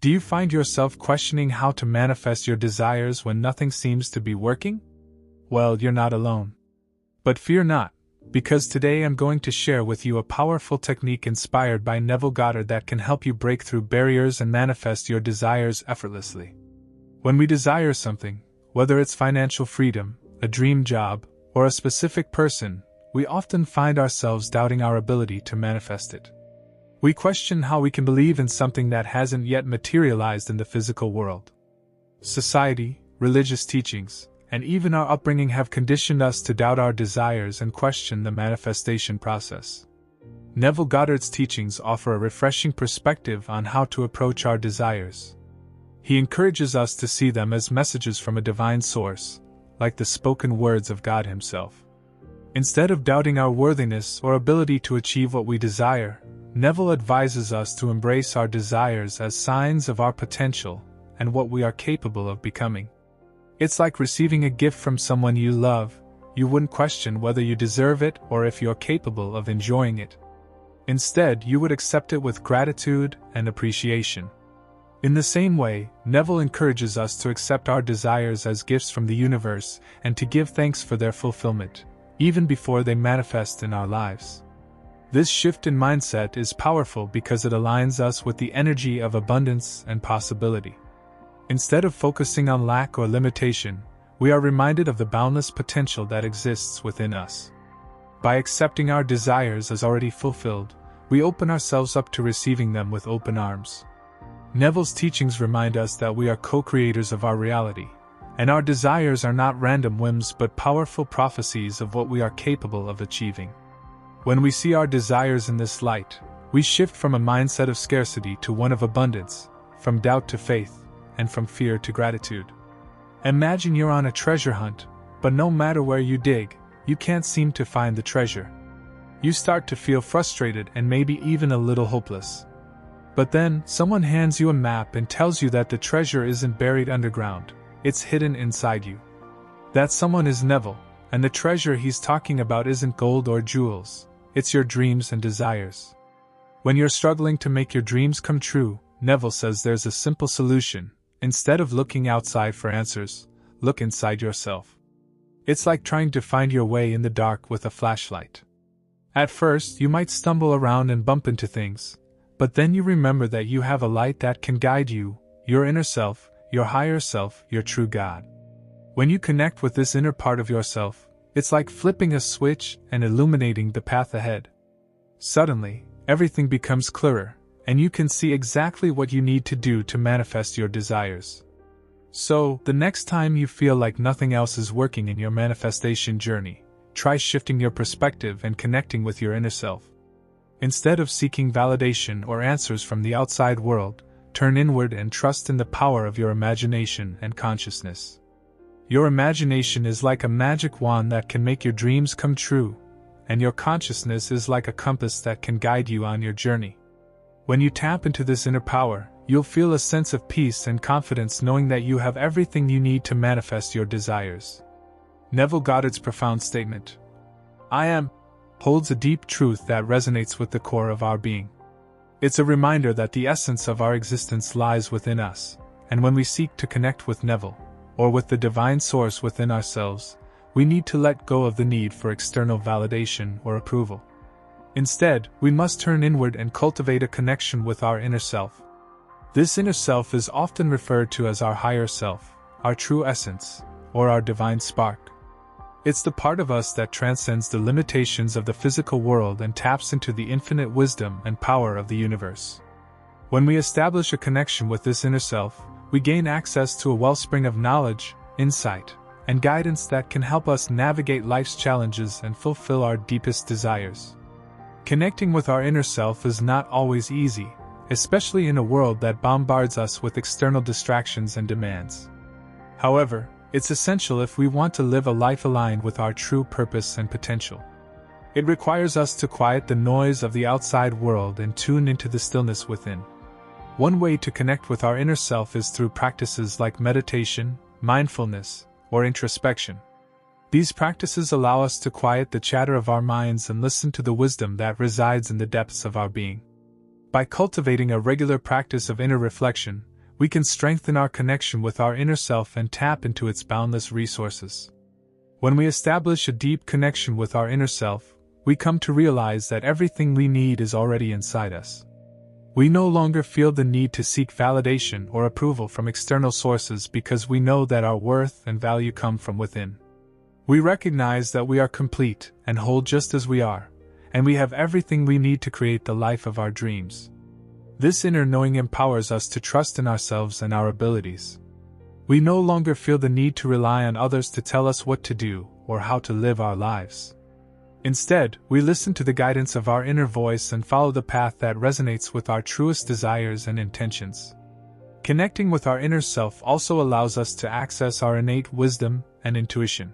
Do you find yourself questioning how to manifest your desires when nothing seems to be working? Well, you're not alone. But fear not, because today I'm going to share with you a powerful technique inspired by Neville Goddard that can help you break through barriers and manifest your desires effortlessly. When we desire something, whether it's financial freedom, a dream job, or a specific person, we often find ourselves doubting our ability to manifest it. We question how we can believe in something that hasn't yet materialized in the physical world. Society, religious teachings, and even our upbringing have conditioned us to doubt our desires and question the manifestation process. Neville Goddard's teachings offer a refreshing perspective on how to approach our desires. He encourages us to see them as messages from a divine source, like the spoken words of God Himself. Instead of doubting our worthiness or ability to achieve what we desire, Neville advises us to embrace our desires as signs of our potential and what we are capable of becoming. It's like receiving a gift from someone you love. You wouldn't question whether you deserve it or if you're capable of enjoying it. Instead, you would accept it with gratitude and appreciation. In the same way, Neville encourages us to accept our desires as gifts from the universe and to give thanks for their fulfillment, even before they manifest in our lives. This shift in mindset is powerful because it aligns us with the energy of abundance and possibility. Instead of focusing on lack or limitation, we are reminded of the boundless potential that exists within us. By accepting our desires as already fulfilled, we open ourselves up to receiving them with open arms. Neville's teachings remind us that we are co-creators of our reality, and our desires are not random whims but powerful prophecies of what we are capable of achieving. When we see our desires in this light, we shift from a mindset of scarcity to one of abundance, from doubt to faith, and from fear to gratitude. Imagine you're on a treasure hunt, but no matter where you dig, you can't seem to find the treasure. You start to feel frustrated and maybe even a little hopeless. But then, someone hands you a map and tells you that the treasure isn't buried underground, it's hidden inside you. That someone is Neville, and the treasure he's talking about isn't gold or jewels, it's your dreams and desires. When you're struggling to make your dreams come true, Neville says there's a simple solution. Instead of looking outside for answers, look inside yourself. It's like trying to find your way in the dark with a flashlight. At first, you might stumble around and bump into things, but then you remember that you have a light that can guide you, your inner self, your higher self, your true God. When you connect with this inner part of yourself, it's like flipping a switch and illuminating the path ahead. Suddenly, everything becomes clearer, and you can see exactly what you need to do to manifest your desires. So, the next time you feel like nothing else is working in your manifestation journey, try shifting your perspective and connecting with your inner self. Instead of seeking validation or answers from the outside world, turn inward and trust in the power of your imagination and consciousness. Your imagination is like a magic wand that can make your dreams come true, and your consciousness is like a compass that can guide you on your journey. When you tap into this inner power, you'll feel a sense of peace and confidence knowing that you have everything you need to manifest your desires. Neville Goddard's profound statement, "I am," holds a deep truth that resonates with the core of our being. It's a reminder that the essence of our existence lies within us, and when we seek to connect with Neville, or with the divine source within ourselves, we need to let go of the need for external validation or approval. Instead, we must turn inward and cultivate a connection with our inner self. This inner self is often referred to as our higher self, our true essence, or our divine spark. It's the part of us that transcends the limitations of the physical world and taps into the infinite wisdom and power of the universe. When we establish a connection with this inner self, we gain access to a wellspring of knowledge, insight, and guidance that can help us navigate life's challenges and fulfill our deepest desires. Connecting with our inner self is not always easy, especially in a world that bombards us with external distractions and demands. However, it's essential if we want to live a life aligned with our true purpose and potential. It requires us to quiet the noise of the outside world and tune into the stillness within. One way to connect with our inner self is through practices like meditation, mindfulness, or introspection. These practices allow us to quiet the chatter of our minds and listen to the wisdom that resides in the depths of our being. By cultivating a regular practice of inner reflection, we can strengthen our connection with our inner self and tap into its boundless resources. When we establish a deep connection with our inner self, we come to realize that everything we need is already inside us. We no longer feel the need to seek validation or approval from external sources because we know that our worth and value come from within. We recognize that we are complete and whole just as we are, and we have everything we need to create the life of our dreams. This inner knowing empowers us to trust in ourselves and our abilities. We no longer feel the need to rely on others to tell us what to do or how to live our lives. Instead, we listen to the guidance of our inner voice and follow the path that resonates with our truest desires and intentions. Connecting with our inner self also allows us to access our innate wisdom and intuition.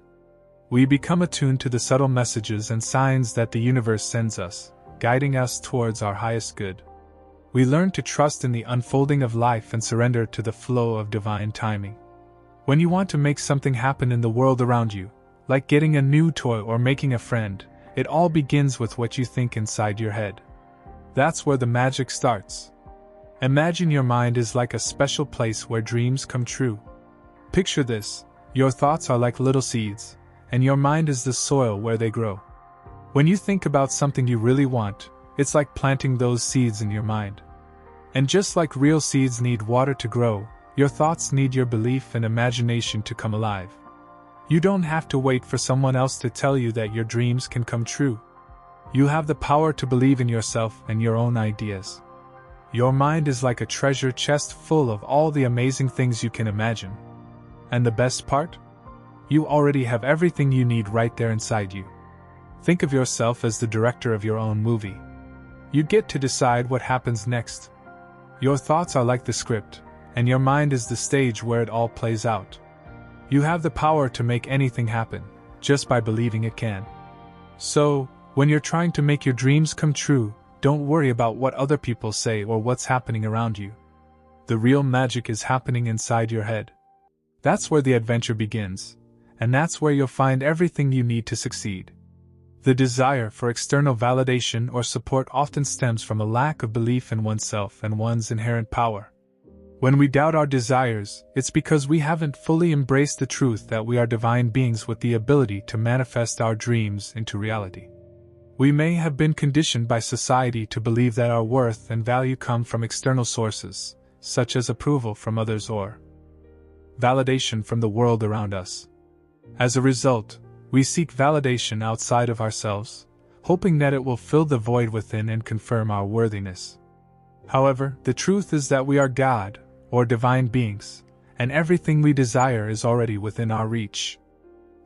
We become attuned to the subtle messages and signs that the universe sends us, guiding us towards our highest good. We learn to trust in the unfolding of life and surrender to the flow of divine timing. When you want to make something happen in the world around you, like getting a new toy or making a friend, it all begins with what you think inside your head. That's where the magic starts. Imagine your mind is like a special place where dreams come true. Picture this: your thoughts are like little seeds, and your mind is the soil where they grow. When you think about something you really want, it's like planting those seeds in your mind. And just like real seeds need water to grow, your thoughts need your belief and imagination to come alive. You don't have to wait for someone else to tell you that your dreams can come true. You have the power to believe in yourself and your own ideas. Your mind is like a treasure chest full of all the amazing things you can imagine. And the best part? You already have everything you need right there inside you. Think of yourself as the director of your own movie. You get to decide what happens next. Your thoughts are like the script, and your mind is the stage where it all plays out. You have the power to make anything happen, just by believing it can. So, when you're trying to make your dreams come true, don't worry about what other people say or what's happening around you. The real magic is happening inside your head. That's where the adventure begins, and that's where you'll find everything you need to succeed. The desire for external validation or support often stems from a lack of belief in oneself and one's inherent power. When we doubt our desires, it's because we haven't fully embraced the truth that we are divine beings with the ability to manifest our dreams into reality. We may have been conditioned by society to believe that our worth and value come from external sources, such as approval from others or validation from the world around us. As a result, we seek validation outside of ourselves, hoping that it will fill the void within and confirm our worthiness. However, the truth is that we are God, or divine beings, and everything we desire is already within our reach.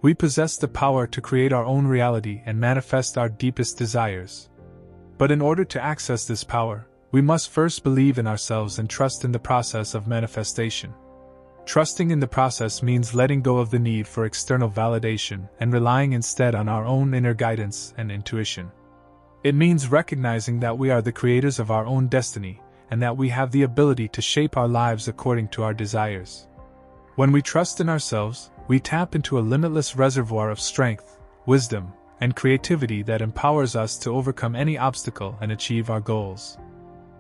We possess the power to create our own reality and manifest our deepest desires. But in order to access this power, we must first believe in ourselves and trust in the process of manifestation. Trusting in the process means letting go of the need for external validation and relying instead on our own inner guidance and intuition. It means recognizing that we are the creators of our own destiny, and that we have the ability to shape our lives according to our desires. When we trust in ourselves, we tap into a limitless reservoir of strength, wisdom, and creativity that empowers us to overcome any obstacle and achieve our goals.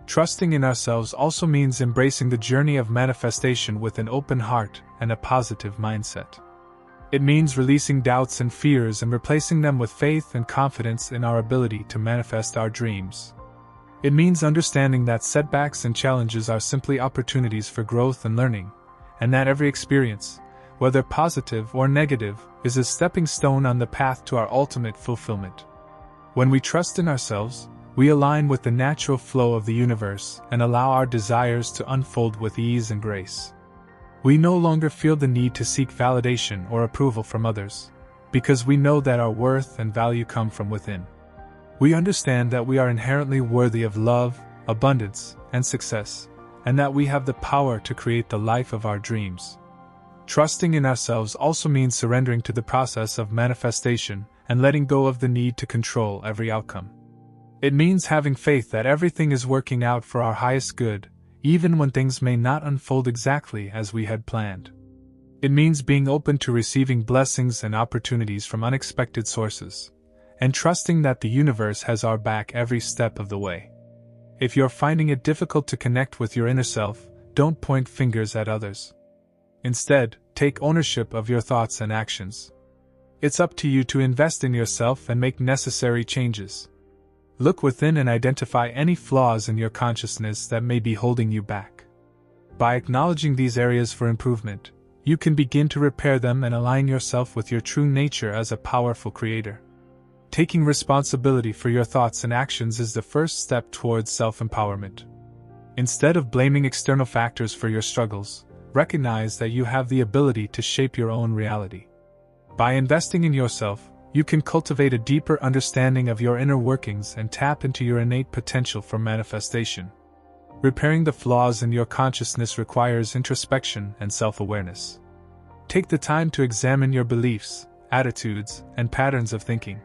Trusting in ourselves also means embracing the journey of manifestation with an open heart and a positive mindset. It means releasing doubts and fears and replacing them with faith and confidence in our ability to manifest our dreams. It means understanding that setbacks and challenges are simply opportunities for growth and learning, and that every experience, whether positive or negative, is a stepping stone on the path to our ultimate fulfillment. When we trust in ourselves, we align with the natural flow of the universe and allow our desires to unfold with ease and grace. We no longer feel the need to seek validation or approval from others, because we know that our worth and value come from within. We understand that we are inherently worthy of love, abundance, and success, and that we have the power to create the life of our dreams. Trusting in ourselves also means surrendering to the process of manifestation and letting go of the need to control every outcome. It means having faith that everything is working out for our highest good, even when things may not unfold exactly as we had planned. It means being open to receiving blessings and opportunities from unexpected sources, and trusting that the universe has our back every step of the way. If you're finding it difficult to connect with your inner self, don't point fingers at others. Instead, take ownership of your thoughts and actions. It's up to you to invest in yourself and make necessary changes. Look within and identify any flaws in your consciousness that may be holding you back. By acknowledging these areas for improvement, you can begin to repair them and align yourself with your true nature as a powerful creator. Taking responsibility for your thoughts and actions is the first step towards self-empowerment. Instead of blaming external factors for your struggles, recognize that you have the ability to shape your own reality. By investing in yourself, you can cultivate a deeper understanding of your inner workings and tap into your innate potential for manifestation. Repairing the flaws in your consciousness requires introspection and self-awareness. Take the time to examine your beliefs, attitudes, and patterns of thinking.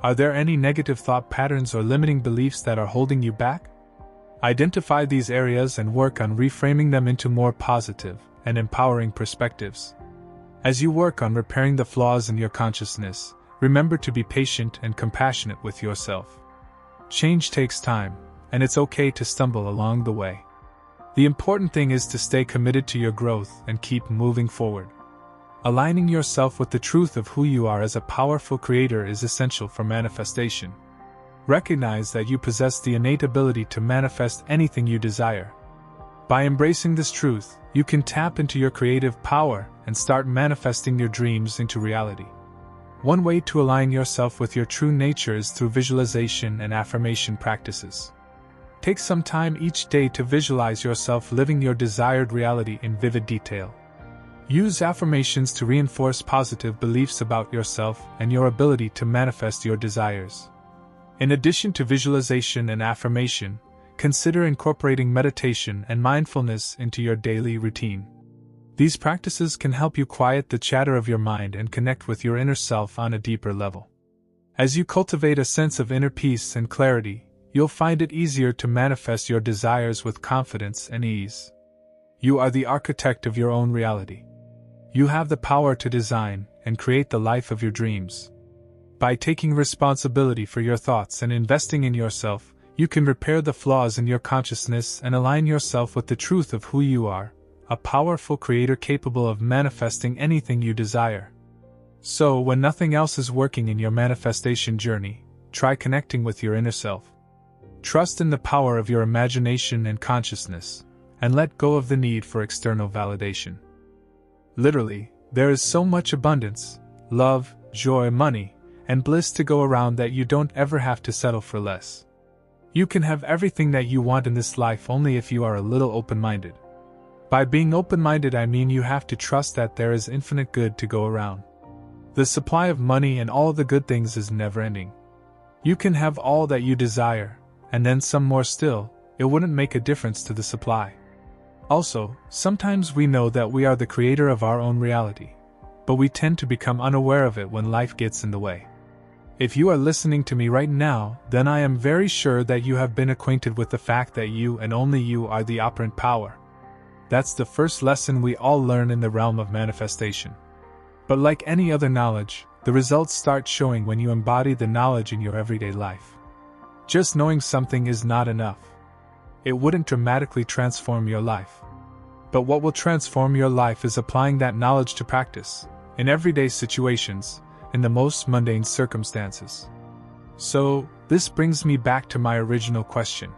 Are there any negative thought patterns or limiting beliefs that are holding you back? Identify these areas and work on reframing them into more positive and empowering perspectives. As you work on repairing the flaws in your consciousness, remember to be patient and compassionate with yourself. Change takes time, and it's okay to stumble along the way. The important thing is to stay committed to your growth and keep moving forward. Aligning yourself with the truth of who you are as a powerful creator is essential for manifestation. Recognize that you possess the innate ability to manifest anything you desire. By embracing this truth, you can tap into your creative power and start manifesting your dreams into reality. One way to align yourself with your true nature is through visualization and affirmation practices. Take some time each day to visualize yourself living your desired reality in vivid detail. Use affirmations to reinforce positive beliefs about yourself and your ability to manifest your desires. In addition to visualization and affirmation, consider incorporating meditation and mindfulness into your daily routine. These practices can help you quiet the chatter of your mind and connect with your inner self on a deeper level. As you cultivate a sense of inner peace and clarity, you'll find it easier to manifest your desires with confidence and ease. You are the architect of your own reality. You have the power to design and create the life of your dreams. By taking responsibility for your thoughts and investing in yourself, you can repair the flaws in your consciousness and align yourself with the truth of who you are, a powerful creator capable of manifesting anything you desire. So, when nothing else is working in your manifestation journey, try connecting with your inner self. Trust in the power of your imagination and consciousness, and let go of the need for external validation. Literally, there is so much abundance, love, joy, money, and bliss to go around that you don't ever have to settle for less. You can have everything that you want in this life only if you are a little open-minded. By being open-minded, I mean you have to trust that there is infinite good to go around. The supply of money and all the good things is never-ending. You can have all that you desire, and then some more still. It wouldn't make a difference to the supply. Also, sometimes we know that we are the creator of our own reality, but we tend to become unaware of it when life gets in the way. If you are listening to me right now, then I am very sure that you have been acquainted with the fact that you and only you are the operant power. That's the first lesson we all learn in the realm of manifestation. But like any other knowledge, the results start showing when you embody the knowledge in your everyday life. Just knowing something is not enough. It wouldn't dramatically transform your life. But what will transform your life is applying that knowledge to practice, in everyday situations, in the most mundane circumstances. So, this brings me back to my original question.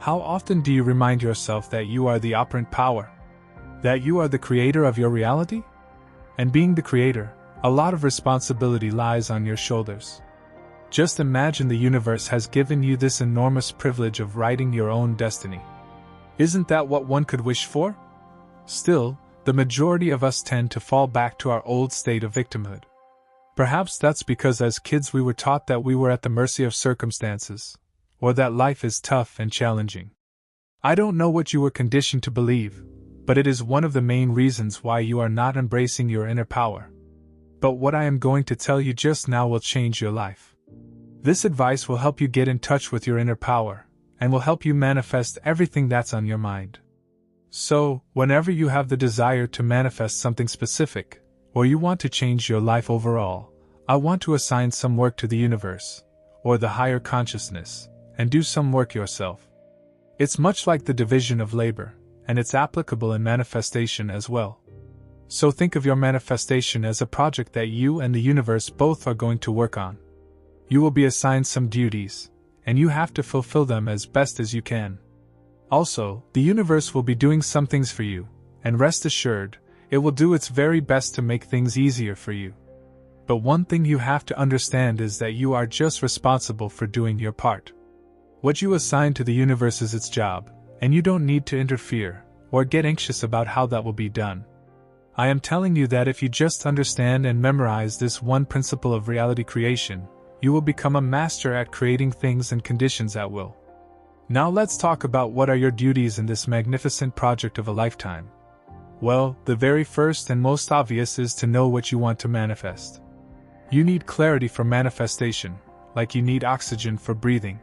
How often do you remind yourself that you are the operant power? That you are the creator of your reality? And being the creator, a lot of responsibility lies on your shoulders. Just imagine the universe has given you this enormous privilege of writing your own destiny. Isn't that what one could wish for? Still, the majority of us tend to fall back to our old state of victimhood. Perhaps that's because as kids we were taught that we were at the mercy of circumstances, or that life is tough and challenging. I don't know what you were conditioned to believe, but it is one of the main reasons why you are not embracing your inner power. But what I am going to tell you just now will change your life. This advice will help you get in touch with your inner power, and will help you manifest everything that's on your mind. So, whenever you have the desire to manifest something specific, or you want to change your life overall, I want to assign some work to the universe, or the higher consciousness, and do some work yourself. It's much like the division of labor, and it's applicable in manifestation as well. So think of your manifestation as a project that you and the universe both are going to work on. You will be assigned some duties, and you have to fulfill them as best as you can. Also, the universe will be doing some things for you, and rest assured, it will do its very best to make things easier for you. But one thing you have to understand is that you are just responsible for doing your part. What you assign to the universe is its job, and you don't need to interfere or get anxious about how that will be done. I am telling you that if you just understand and memorize this one principle of reality creation, you will become a master at creating things and conditions at will. Now let's talk about what are your duties in this magnificent project of a lifetime. Well, the very first and most obvious is to know what you want to manifest. You need clarity for manifestation, like you need oxygen for breathing.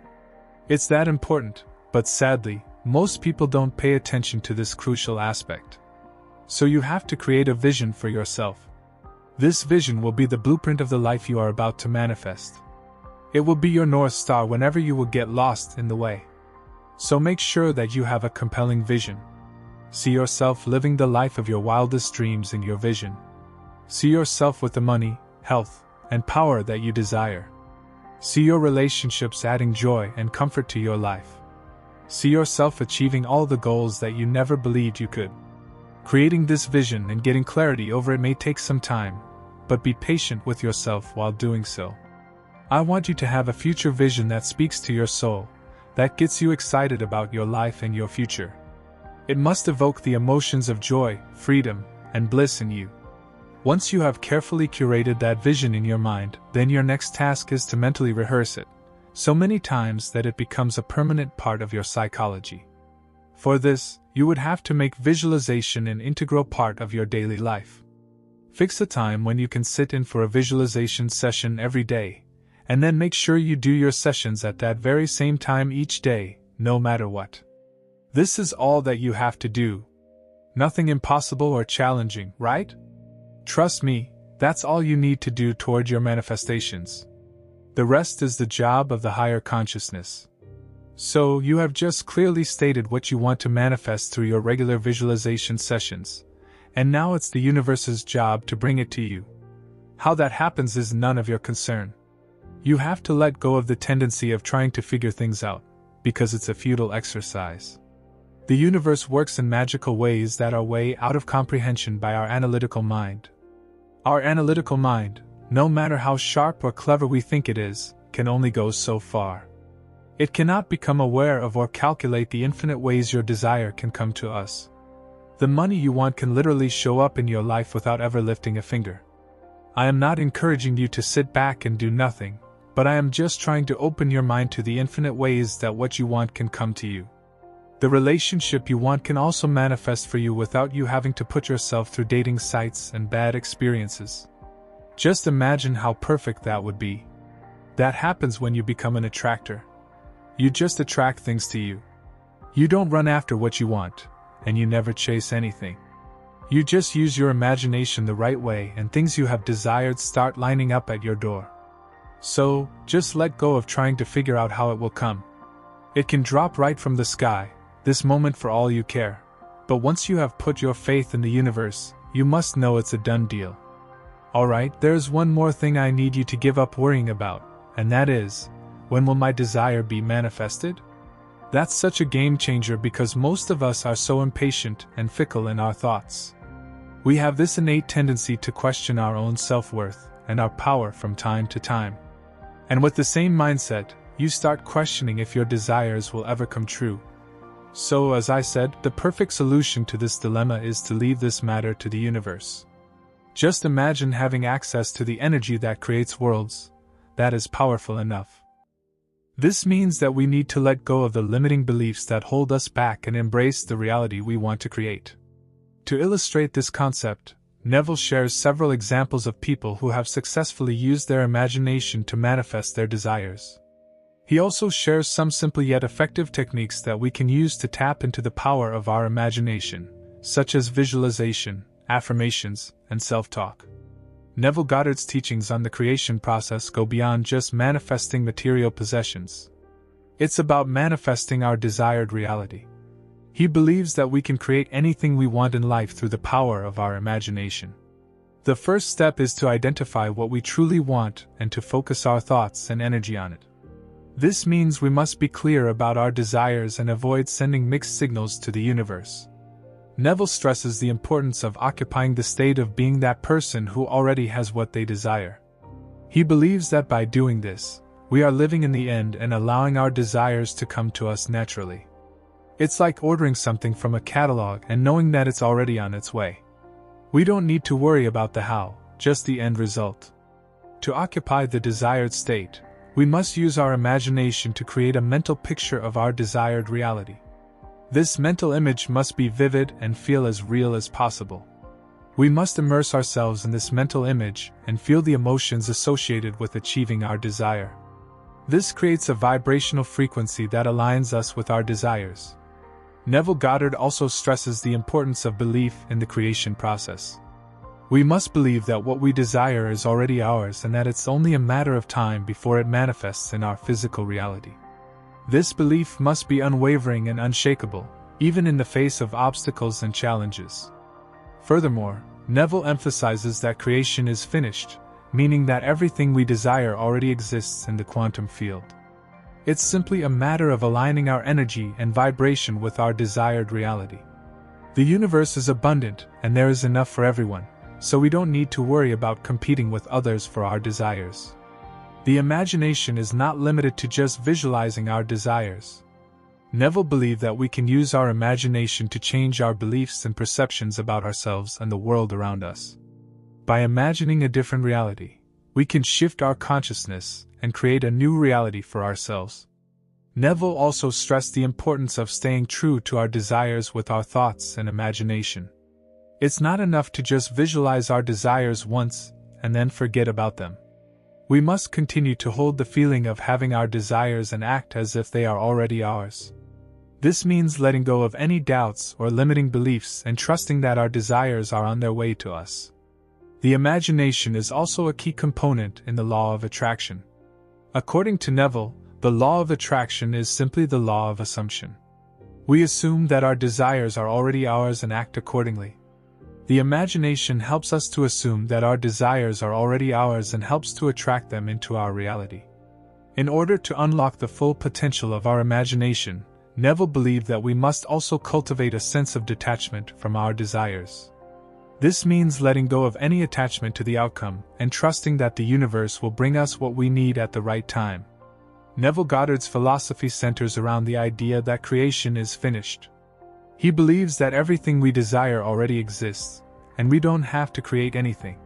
It's that important, but sadly, most people don't pay attention to this crucial aspect. So you have to create a vision for yourself. This vision will be the blueprint of the life you are about to manifest. It will be your North Star whenever you will get lost in the way. So make sure that you have a compelling vision. See yourself living the life of your wildest dreams in your vision. See yourself with the money, health, and power that you desire. See your relationships adding joy and comfort to your life. See yourself achieving all the goals that you never believed you could. Creating this vision and getting clarity over it may take some time, but be patient with yourself while doing so. I want you to have a future vision that speaks to your soul, that gets you excited about your life and your future. It must evoke the emotions of joy, freedom, and bliss in you. Once you have carefully curated that vision in your mind, then your next task is to mentally rehearse it, so many times that it becomes a permanent part of your psychology. For this, you would have to make visualization an integral part of your daily life. Fix a time when you can sit in for a visualization session every day, and then make sure you do your sessions at that very same time each day, no matter what. This is all that you have to do. Nothing impossible or challenging, right? Trust me, that's all you need to do toward your manifestations. The rest is the job of the higher consciousness. So, you have just clearly stated what you want to manifest through your regular visualization sessions, and now it's the universe's job to bring it to you. How that happens is none of your concern. You have to let go of the tendency of trying to figure things out, because it's a futile exercise. The universe works in magical ways that are way out of comprehension by our analytical mind. Our analytical mind, no matter how sharp or clever we think it is, can only go so far. It cannot become aware of or calculate the infinite ways your desire can come to us. The money you want can literally show up in your life without ever lifting a finger. I am not encouraging you to sit back and do nothing, but I am just trying to open your mind to the infinite ways that what you want can come to you. The relationship you want can also manifest for you without you having to put yourself through dating sites and bad experiences. Just imagine how perfect that would be. That happens when you become an attractor. You just attract things to you. You don't run after what you want, and you never chase anything. You just use your imagination the right way and things you have desired start lining up at your door. So, just let go of trying to figure out how it will come. It can drop right from the sky, this moment for all you care. But once you have put your faith in the universe, you must know it's a done deal. Alright, there's one more thing I need you to give up worrying about, and that is, when will my desire be manifested? That's such a game changer because most of us are so impatient and fickle in our thoughts. We have this innate tendency to question our own self-worth and our power from time to time. And with the same mindset, you start questioning if your desires will ever come true. So, as I said, the perfect solution to this dilemma is to leave this matter to the universe. Just imagine having access to the energy that creates worlds. That is powerful enough. This means that we need to let go of the limiting beliefs that hold us back and embrace the reality we want to create. To illustrate this concept, Neville shares several examples of people who have successfully used their imagination to manifest their desires. He also shares some simple yet effective techniques that we can use to tap into the power of our imagination, such as visualization, affirmations, and self-talk. Neville Goddard's teachings on the creation process go beyond just manifesting material possessions. It's about manifesting our desired reality. He believes that we can create anything we want in life through the power of our imagination. The first step is to identify what we truly want and to focus our thoughts and energy on it. This means we must be clear about our desires and avoid sending mixed signals to the universe. Neville stresses the importance of occupying the state of being that person who already has what they desire. He believes that by doing this, we are living in the end and allowing our desires to come to us naturally. It's like ordering something from a catalog and knowing that it's already on its way. We don't need to worry about the how, just the end result. To occupy the desired state, we must use our imagination to create a mental picture of our desired reality. This mental image must be vivid and feel as real as possible. We must immerse ourselves in this mental image and feel the emotions associated with achieving our desire. This creates a vibrational frequency that aligns us with our desires. Neville Goddard also stresses the importance of belief in the creation process. We must believe that what we desire is already ours and that it's only a matter of time before it manifests in our physical reality. This belief must be unwavering and unshakable, even in the face of obstacles and challenges. Furthermore, Neville emphasizes that creation is finished, meaning that everything we desire already exists in the quantum field. It's simply a matter of aligning our energy and vibration with our desired reality. The universe is abundant and there is enough for everyone, so we don't need to worry about competing with others for our desires. The imagination is not limited to just visualizing our desires. Neville believed that we can use our imagination to change our beliefs and perceptions about ourselves and the world around us. By imagining a different reality, we can shift our consciousness and create a new reality for ourselves. Neville also stressed the importance of staying true to our desires with our thoughts and imagination. It's not enough to just visualize our desires once and then forget about them. We must continue to hold the feeling of having our desires and act as if they are already ours. This means letting go of any doubts or limiting beliefs and trusting that our desires are on their way to us. The imagination is also a key component in the law of attraction. According to Neville, the law of attraction is simply the law of assumption. We assume that our desires are already ours and act accordingly. The imagination helps us to assume that our desires are already ours and helps to attract them into our reality. In order to unlock the full potential of our imagination, Neville believed that we must also cultivate a sense of detachment from our desires. This means letting go of any attachment to the outcome and trusting that the universe will bring us what we need at the right time. Neville Goddard's philosophy centers around the idea that creation is finished. He believes that everything we desire already exists, and we don't have to create anything.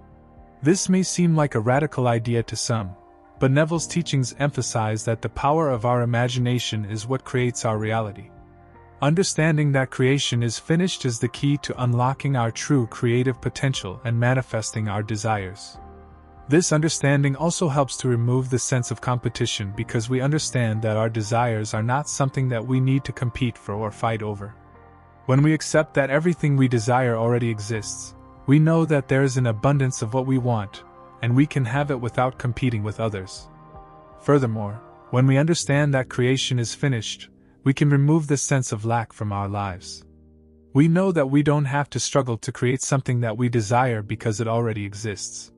This may seem like a radical idea to some, but Neville's teachings emphasize that the power of our imagination is what creates our reality. Understanding that creation is finished is the key to unlocking our true creative potential and manifesting our desires. This understanding also helps to remove the sense of competition because we understand that our desires are not something that we need to compete for or fight over. When we accept that everything we desire already exists, we know that there is an abundance of what we want, and we can have it without competing with others. Furthermore, when we understand that creation is finished, we can remove the sense of lack from our lives. We know that we don't have to struggle to create something that we desire because it already exists.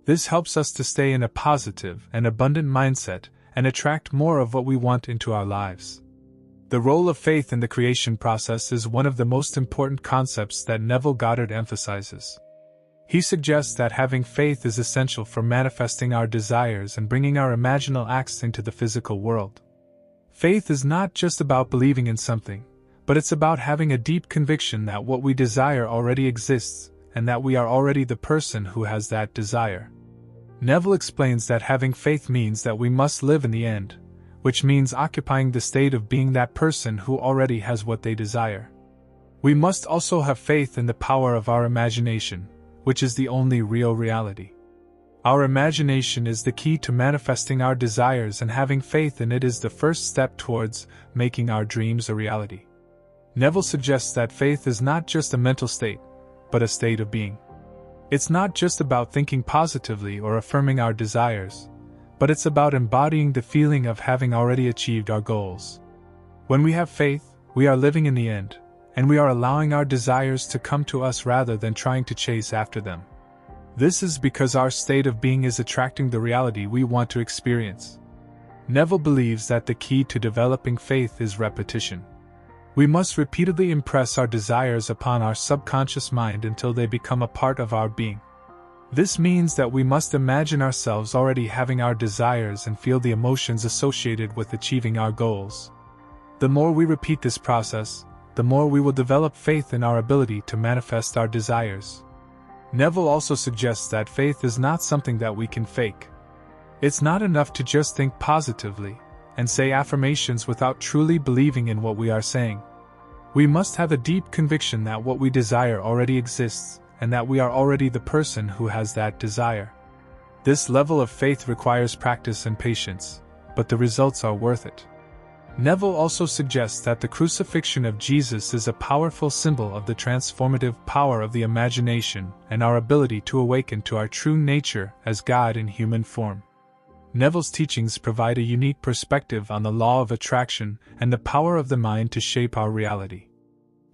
This helps us to stay in a positive and abundant mindset and attract more of what we want into our lives. The role of faith in the creation process is one of the most important concepts that Neville Goddard emphasizes. He suggests that having faith is essential for manifesting our desires and bringing our imaginal acts into the physical world. Faith is not just about believing in something, but it's about having a deep conviction that what we desire already exists, and that we are already the person who has that desire. Neville explains that having faith means that we must live in the end, which means occupying the state of being that person who already has what they desire. We must also have faith in the power of our imagination, which is the only real reality. Our imagination is the key to manifesting our desires, and having faith in it is the first step towards making our dreams a reality. Neville suggests that faith is not just a mental state, but a state of being. It's not just about thinking positively or affirming our desires, but it's about embodying the feeling of having already achieved our goals. When we have faith, we are living in the end, and we are allowing our desires to come to us rather than trying to chase after them. This is because our state of being is attracting the reality we want to experience. Neville believes that the key to developing faith is repetition. We must repeatedly impress our desires upon our subconscious mind until they become a part of our being. This means that we must imagine ourselves already having our desires and feel the emotions associated with achieving our goals. The more we repeat this process, the more we will develop faith in our ability to manifest our desires. Neville also suggests that faith is not something that we can fake. It's not enough to just think positively and say affirmations without truly believing in what we are saying. We must have a deep conviction that what we desire already exists, and that we are already the person who has that desire. This level of faith requires practice and patience, but the results are worth it. Neville also suggests that the crucifixion of Jesus is a powerful symbol of the transformative power of the imagination and our ability to awaken to our true nature as God in human form. Neville's teachings provide a unique perspective on the law of attraction and the power of the mind to shape our reality.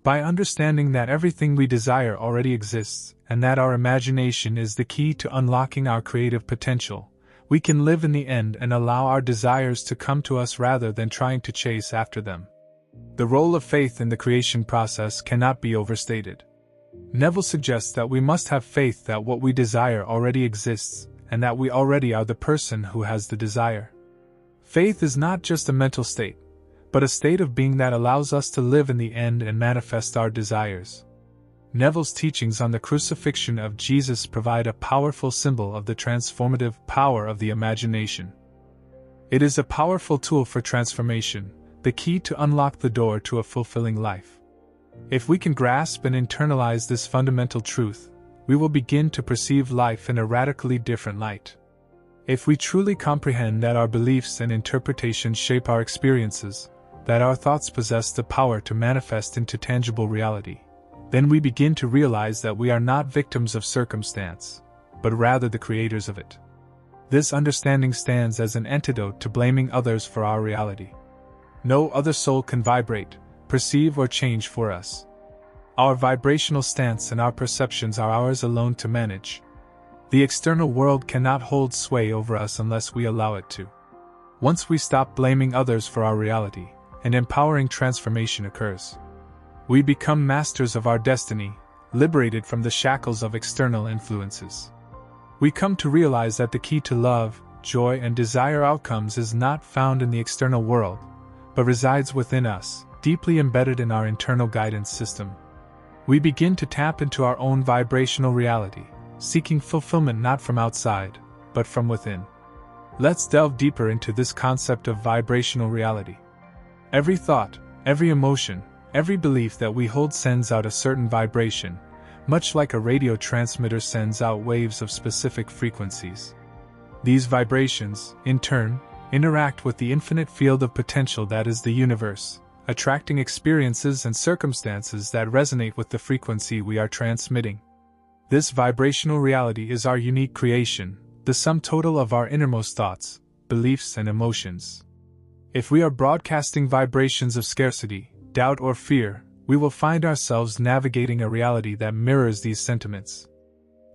By understanding that everything we desire already exists, and that our imagination is the key to unlocking our creative potential, we can live in the end and allow our desires to come to us rather than trying to chase after them. The role of faith in the creation process cannot be overstated. Neville suggests that we must have faith that what we desire already exists, and that we already are the person who has the desire. Faith is not just a mental state, but a state of being that allows us to live in the end and manifest our desires. Neville's teachings on the crucifixion of Jesus provide a powerful symbol of the transformative power of the imagination. It is a powerful tool for transformation, the key to unlock the door to a fulfilling life. If we can grasp and internalize this fundamental truth, we will begin to perceive life in a radically different light. If we truly comprehend that our beliefs and interpretations shape our experiences, that our thoughts possess the power to manifest into tangible reality, then we begin to realize that we are not victims of circumstance, but rather the creators of it. This understanding stands as an antidote to blaming others for our reality. No other soul can vibrate, perceive, or change for us. Our vibrational stance and our perceptions are ours alone to manage. The external world cannot hold sway over us unless we allow it to. Once we stop blaming others for our reality, an empowering transformation occurs. We become masters of our destiny, liberated from the shackles of external influences. We come to realize that the key to love, joy, and desire outcomes is not found in the external world, but resides within us, deeply embedded in our internal guidance system. We begin to tap into our own vibrational reality, seeking fulfillment not from outside, but from within. Let's delve deeper into this concept of vibrational reality. Every thought, every emotion, every belief that we hold sends out a certain vibration, much like a radio transmitter sends out waves of specific frequencies. These vibrations, in turn, interact with the infinite field of potential that is the universe, attracting experiences and circumstances that resonate with the frequency we are transmitting. This vibrational reality is our unique creation, the sum total of our innermost thoughts, beliefs, and emotions. If we are broadcasting vibrations of scarcity, doubt, or fear, we will find ourselves navigating a reality that mirrors these sentiments.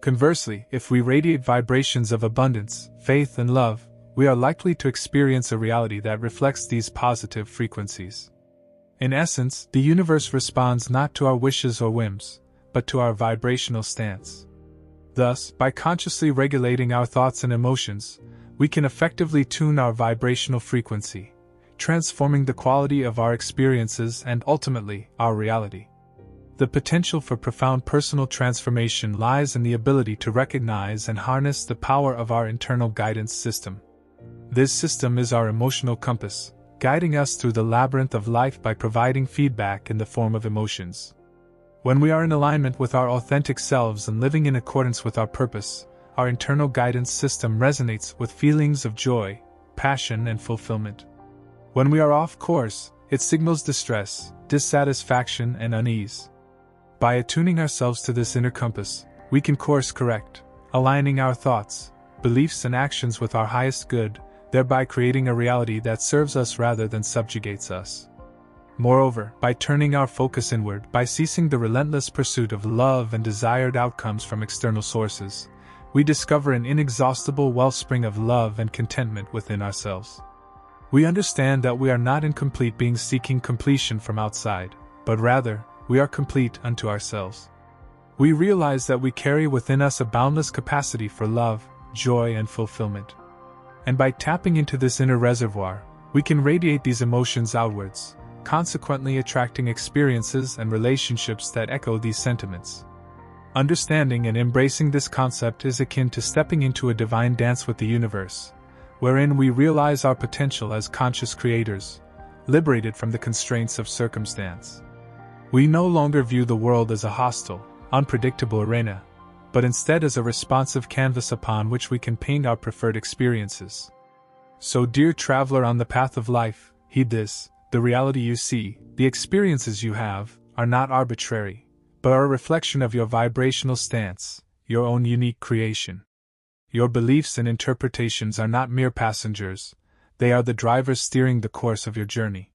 Conversely, if we radiate vibrations of abundance, faith, and love, we are likely to experience a reality that reflects these positive frequencies. In essence, the universe responds not to our wishes or whims, but to our vibrational stance. Thus, by consciously regulating our thoughts and emotions, we can effectively tune our vibrational frequency, transforming the quality of our experiences and ultimately, our reality. The potential for profound personal transformation lies in the ability to recognize and harness the power of our internal guidance system. This system is our emotional compass, guiding us through the labyrinth of life by providing feedback in the form of emotions. When we are in alignment with our authentic selves and living in accordance with our purpose, our internal guidance system resonates with feelings of joy, passion, and fulfillment. When we are off course, it signals distress, dissatisfaction, and unease. By attuning ourselves to this inner compass, we can course correct, aligning our thoughts, beliefs, and actions with our highest good, thereby creating a reality that serves us rather than subjugates us. Moreover, by turning our focus inward, by ceasing the relentless pursuit of love and desired outcomes from external sources, we discover an inexhaustible wellspring of love and contentment within ourselves. We understand that we are not incomplete beings seeking completion from outside, but rather, we are complete unto ourselves. We realize that we carry within us a boundless capacity for love, joy, and fulfillment. And by tapping into this inner reservoir, we can radiate these emotions outwards, consequently attracting experiences and relationships that echo these sentiments. Understanding and embracing this concept is akin to stepping into a divine dance with the universe, wherein we realize our potential as conscious creators, liberated from the constraints of circumstance. We no longer view the world as a hostile, unpredictable arena, but instead as a responsive canvas upon which we can paint our preferred experiences. So, dear traveler on the path of life, heed this: the reality you see, the experiences you have, are not arbitrary, but are a reflection of your vibrational stance, your own unique creation. Your beliefs and interpretations are not mere passengers, they are the drivers steering the course of your journey.